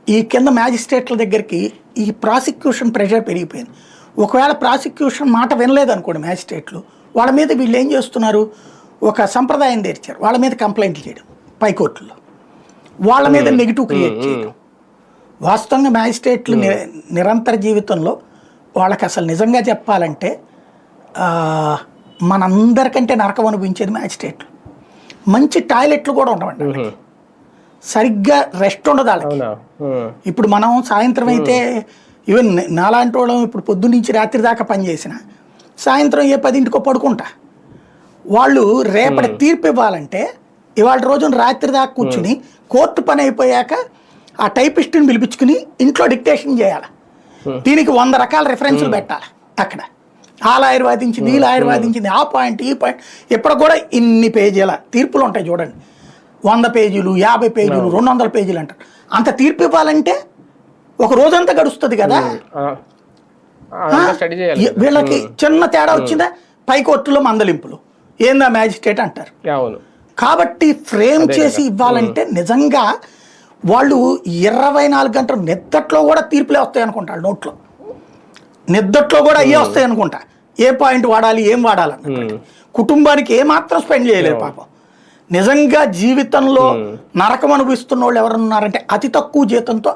ఈ కింద మ్యాజిస్ట్రేట్ల దగ్గరికి ఈ ప్రాసిక్యూషన్ ప్రెషర్ పెరిగిపోయింది. ఒకవేళ ప్రాసిక్యూషన్ మాట వినలేదనుకోండి మ్యాజిస్ట్రేట్లు, వాళ్ళ మీద వీళ్ళు ఏం చేస్తున్నారు, ఒక సంప్రదాయం తెరిచారు, వాళ్ళ మీద కంప్లైంట్లు చేయడం పైకోర్టులో, వాళ్ళ మీద నెగిటివ్ క్రియేట్ చేయడం. వాస్తవంగా మ్యాజిస్ట్రేట్లు నిరంతర జీవితంలో వాళ్ళకి అసలు నిజంగా చెప్పాలంటే మనందరికంటే నరకం అనిపించేది మ్యాజిస్ట్రేట్లు. మంచి టాయిలెట్లు కూడా ఉండవండి, సరిగ్గా రెస్ట్ ఉండదు వాళ్ళకి. ఇప్పుడు మనం సాయంత్రం అయితే ఈవెన్ నాలాంటి వాళ్ళం ఇప్పుడు పొద్దున్నుంచి రాత్రి దాకా పనిచేసిన సాయంత్రం 10 పడుకుంటా. వాళ్ళు రేపటి తీర్పు ఇవ్వాలంటే ఇవాళ రోజున రాత్రి దాకా కూర్చుని కోర్టు పని అయిపోయాక ఆ టైపిస్ట్ని పిలిపించుకుని ఇంట్లో డిక్టేషన్ చేయాలి. దీనికి 100 రకాల రిఫరెన్స్లు పెట్టాలి. అక్కడ ఆ లాయర్ వాదించింది, ఈ లాయర్ వాదించింది, ఆ పాయింట్ ఈ పాయింట్, ఎప్పుడు కూడా ఇన్ని పేజీల తీర్పులు ఉంటాయి చూడండి, 100 పేజీలు 50 పేజీలు 200 పేజీలు అంటారు. అంత తీర్పు ఇవ్వాలంటే ఒక రోజంతా గడుస్తుంది కదా. వీళ్ళకి చిన్న తేడా వచ్చిందా పైకోర్టులో మందలింపులు, ఏందా మ్యాజిస్ట్రేట్ అంటారు. కాబట్టి ఫ్రేమ్ చేసి ఇవ్వాలంటే నిజంగా వాళ్ళు 24 గంటలు నిద్దట్లో కూడా తీర్పులే వస్తాయి అనుకుంటారు, నోట్లో నిద్దట్లో కూడా అయ్యే వస్తాయి అనుకుంటా. ఏ పాయింట్ వాడాలి ఏం వాడాలన్న కుటుంబానికి ఏమాత్రం స్పెండ్ చేయలేరు పాపం. నిజంగా జీవితంలో నరకం అనుభవిస్తున్న వాళ్ళు ఎవరున్నారంటే అతి తక్కువ జీతంతో